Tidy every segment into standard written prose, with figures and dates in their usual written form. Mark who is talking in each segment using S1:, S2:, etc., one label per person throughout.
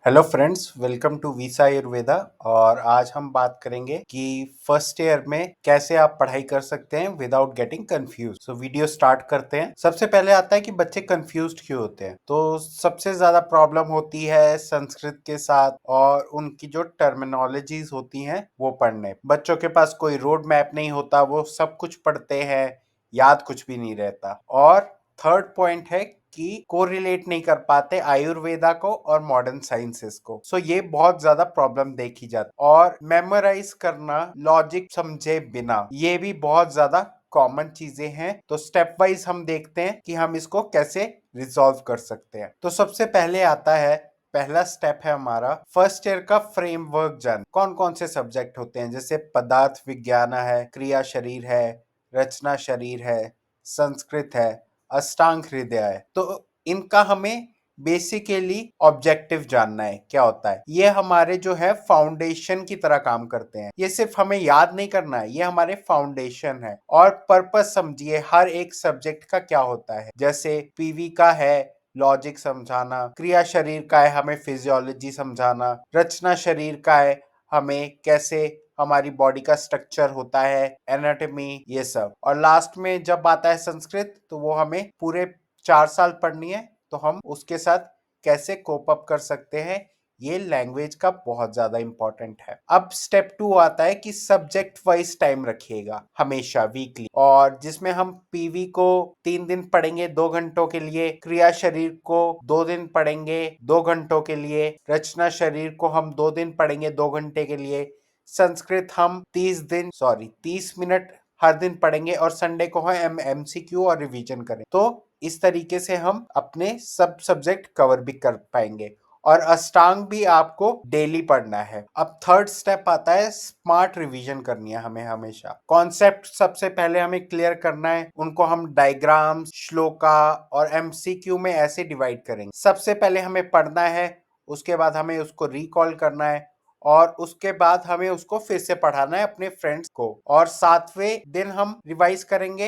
S1: Hello friends, welcome to Visa Ayurveda. और आज हम बात करेंगे कि फर्स्ट ईयर में कैसे आप पढ़ाई कर सकते हैं without getting confuse. So video start करते हैं। सबसे पहले आता है कि बच्चे कंफ्यूज्ड क्यों होते हैं। तो सबसे ज्यादा प्रॉब्लम होती है संस्कृत के साथ और उनकी जो टर्मिनोलॉजीज होती हैं वो पढ़ने। बच्चों के पास कोई रोड मैप नहीं होता, वो सब कुछ पढ़ते हैं, याद कुछ भी नहीं रहता। और थर्ड पॉइंट है कि कोरिलेट नहीं कर पाते आयुर्वेदा को और मॉडर्न साइंसेस को। सो ये बहुत ज्यादा प्रॉब्लम देखी जाती। और मेमोराइज करना लॉजिक समझे बिना, ये भी बहुत ज्यादा कॉमन चीजें हैं। तो स्टेप वाइज हम देखते हैं कि हम इसको कैसे रिजॉल्व कर सकते हैं। तो सबसे पहले आता है, पहला स्टेप है हमारा फर्स्ट ईयर का फ्रेमवर्क जान। कौन कौन से सब्जेक्ट होते हैं, जैसे पदार्थ विज्ञान है, क्रिया शरीर है, रचना शरीर है, संस्कृत है, अष्टांग हृदय है। तो इनका हमें बेसिकली ऑब्जेक्टिव जानना है क्या होता है। ये हमारे जो है फाउंडेशन की तरह काम करते हैं। ये सिर्फ हमें याद नहीं करना है, ये हमारे फाउंडेशन है। और पर्पस समझिए हर एक सब्जेक्ट का क्या होता है। जैसे पीवी का है लॉजिक समझाना, क्रिया शरीर का है हमें फिजियोलॉजी समझाना, रचना शरीर का है हमें कैसे हमारी बॉडी का स्ट्रक्चर होता है, एनाटॉमी, ये सब। और लास्ट में जब आता है संस्कृत, तो वो हमें पूरे 4 साल पढ़नी है। तो हम उसके साथ कैसे कोप अप कर सकते हैं, ये लैंग्वेज का बहुत ज्यादा इंपॉर्टेंट है। अब स्टेप 2 आता है कि सब्जेक्ट वाइज टाइम रखिएगा हमेशा वीकली, और जिसमें हम पीवी को 3 दिन पढ़ेंगे 2 घंटों के लिए, क्रिया शरीर को 2 दिन पढ़ेंगे 2 घंटों के लिए, रचना शरीर को हम 2 दिन पढ़ेंगे 2 घंटे के लिए, संस्कृत हम 30 मिनट हर दिन पढ़ेंगे, और संडे को हम एमसीक्यू और रिवीजन करें। तो इस तरीके से हम अपने सब सब्जेक्ट कवर भी कर पाएंगे। और अष्टांग भी आपको डेली पढ़ना है। अब थर्ड स्टेप आता है स्मार्ट रिवीजन करनी है हमें हमेशा। कॉन्सेप्ट सबसे पहले हमें क्लियर करना है, उनको हम डायग्राम्स, श्लोका और एमसीक्यू में ऐसे डिवाइड करेंगे। सबसे पहले हमें पढ़ना है, उसके बाद हमें उसको रिकॉल करना है, और उसके बाद हमें उसको फिर से पढ़ाना है अपने फ्रेंड्स को। और 7वें दिन हम रिवाइज करेंगे,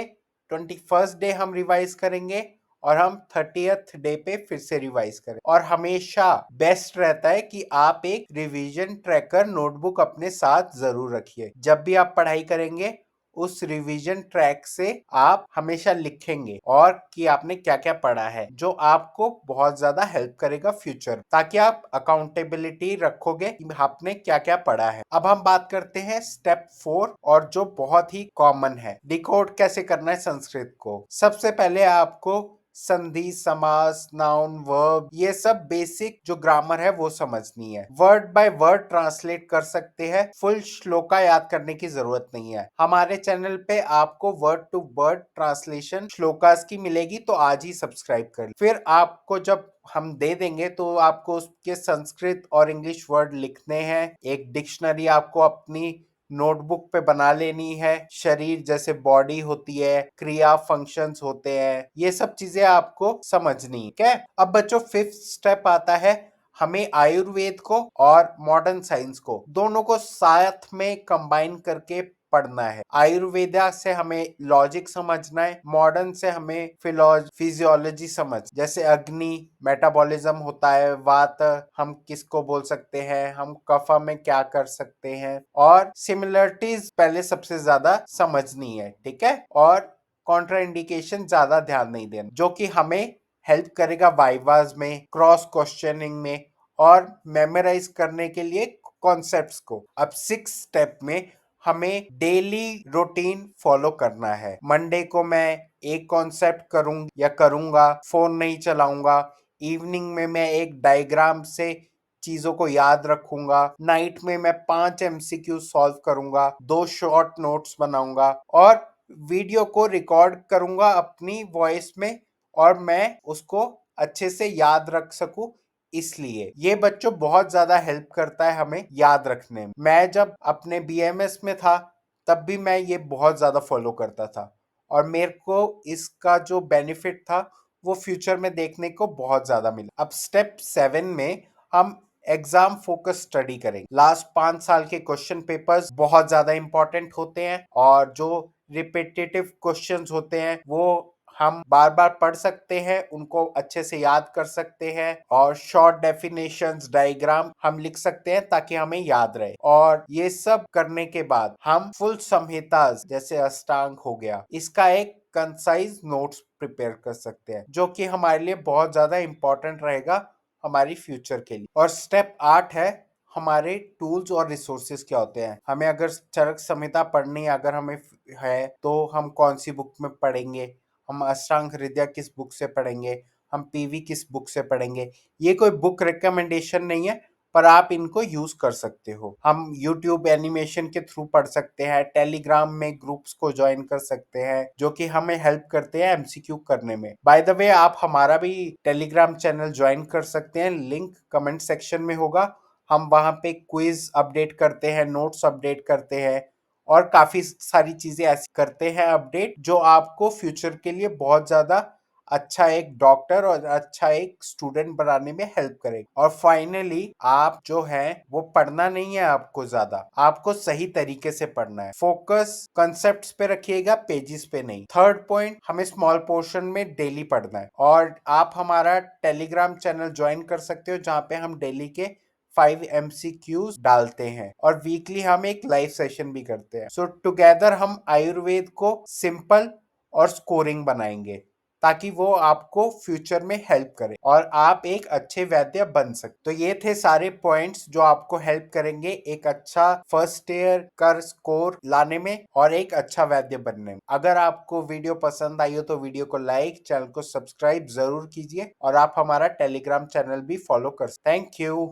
S1: 21st डे हम रिवाइज करेंगे, और हम 30th डे पे फिर से रिवाइज करें। और हमेशा बेस्ट रहता है कि आप एक रिवीजन ट्रैकर नोटबुक अपने साथ जरूर रखिए। जब भी आप पढ़ाई करेंगे, उस रिवीजन ट्रैक से आप हमेशा लिखेंगे और कि आपने क्या क्या पढ़ा है, जो आपको बहुत ज्यादा हेल्प करेगा फ्यूचर, ताकि आप अकाउंटेबिलिटी रखोगे कि आपने क्या क्या पढ़ा है। अब हम बात करते हैं स्टेप 4, और जो बहुत ही कॉमन है, डिकोड कैसे करना है संस्कृत को। सबसे पहले आपको संधि, समास, नाउन, वर्ब, ये सब बेसिक जो ग्रामर है वो समझनी है। वर्ड बाय वर्ड ट्रांसलेट कर सकते हैं, फुल श्लोका याद करने की जरूरत नहीं है। हमारे चैनल पे आपको word to word translation shlokas की मिलेगी, तो आज ही सब्सक्राइब कर। फिर आपको जब हम दे देंगे, तो आपको उसके संस्कृत और इंग्लिश वर्ड लिखने हैं। एक डिक्शनरी आपको अपनी नोटबुक पे बना लेनी है। शरीर जैसे बॉडी होती है, क्रिया फंक्शंस होते हैं, ये सब चीजें आपको समझनी है। क्या अब बच्चों, 5th स्टेप आता है, हमें आयुर्वेद को और मॉडर्न साइंस को दोनों को साथ में कंबाइन करके पढ़ना है। आयुर्वेदा से हमें लॉजिक समझना है, मॉडर्न से हमें फिजियोलॉजी समझ, जैसे अग्नि मेटाबॉलिज्म होता है, वात हम किसको बोल सकते हैं, हम कफा में क्या कर सकते हैं, और सिमिलरिटीज पहले सबसे ज्यादा समझनी है। ठीक है। और कॉन्ट्राइंडिकेशन ज्यादा ध्यान नहीं देना, जो कि हमें हेल्प करेगा वाइवाज में, क्रॉस क्वेश्चनिंग में, और मेमोराइज करने के लिए कॉन्सेप्ट्स को। अब 6th स्टेप में हमें डेली रूटीन फॉलो करना है। मंडे को मैं एक कॉन्सेप्ट करूंगा, फोन नहीं चलाऊंगा। इवनिंग में मैं एक डायग्राम से चीजों को याद रखूंगा। नाइट में मैं 5 MCQ सॉल्व करूंगा, 2 शॉर्ट नोट्स बनाऊंगा, और वीडियो को रिकॉर्ड करूंगा अपनी वॉइस में, और मैं उसको अच्छे से याद रख सकूं। इसलिए ये बच्चों बहुत ज्यादा हेल्प करता है हमें याद रखने में। मैं जब अपने बीएमएस में था, तब भी मैं ये बहुत ज्यादा फॉलो करता था, और मेरे को इसका जो बेनिफिट था वो फ्यूचर में देखने को बहुत ज्यादा मिला। अब स्टेप 7 में हम एग्जाम फोकस स्टडी करेंगे। लास्ट 5 साल के क्वेश्चन पेपर्स बहुत ज्यादा इंपॉर्टेंट होते हैं, और जो रिपीटेटिव क्वेश्चंस होते हैं वो हम बार बार पढ़ सकते हैं, उनको अच्छे से याद कर सकते हैं और शॉर्ट डेफिनेशंस, डायग्राम हम लिख सकते हैं ताकि हमें याद रहे। और ये सब करने के बाद हम फुल संहिता जैसे अष्टांग हो गया, इसका एक कंसाइज नोट्स प्रिपेयर कर सकते हैं, जो कि हमारे लिए बहुत ज्यादा इंपॉर्टेंट रहेगा हमारी फ्यूचर के लिए। और स्टेप 8 है हमारे टूल्स और रिसोर्सेज क्या होते हैं। हमें अगर चरक संहिता पढ़नी अगर हमें है तो हम कौन सी बुक में पढ़ेंगे, हम अष्टांग हृदय किस बुक से पढ़ेंगे, हम पीवी किस बुक से पढ़ेंगे। ये कोई बुक रिकमेंडेशन नहीं है, पर आप इनको यूज कर सकते हो। हम YouTube एनिमेशन के थ्रू पढ़ सकते हैं, टेलीग्राम में ग्रुप्स को ज्वाइन कर सकते हैं जो कि हमें हेल्प करते हैं MCQ करने में। बाय द वे, आप हमारा भी टेलीग्राम चैनल ज्वाइन कर सकते हैं, लिंक कमेंट सेक्शन में होगा। हम वहां पे क्विज अपडेट करते हैं, नोट्स अपडेट करते हैं और काफी सारी चीजें ऐसी करते हैं अपडेट, जो आपको फ्यूचर के लिए बहुत ज्यादा अच्छा एक डॉक्टर और अच्छा एक स्टूडेंट बनाने में हेल्प करेगा। और फाइनली आप जो है वो पढ़ना नहीं है, आपको ज्यादा, आपको सही तरीके से पढ़ना है। फोकस कॉन्सेप्ट्स पे रखिएगा, पेजेस पे नहीं। थर्ड पॉइंट, हमें स्मॉल पोर्शन में डेली पढ़ना है। और आप हमारा टेलीग्राम चैनल ज्वाइन कर सकते हो, जहाँ पे हम डेली के 5 MCQs डालते हैं और वीकली हम एक लाइव सेशन भी करते हैं। सो टुगेदर हम आयुर्वेद को सिंपल और स्कोरिंग बनाएंगे ताकि वो आपको फ्यूचर में हेल्प करे और आप एक अच्छे वैद्य बन सकते। तो ये थे सारे पॉइंट्स जो आपको हेल्प करेंगे एक अच्छा फर्स्ट ईयर का स्कोर लाने में और एक अच्छा वैद्य बनने में। अगर आपको वीडियो पसंद आई हो तो वीडियो को लाइक, चैनल को सब्सक्राइब जरूर कीजिए और आप हमारा टेलीग्राम चैनल भी फॉलो कर सकते। Thank you.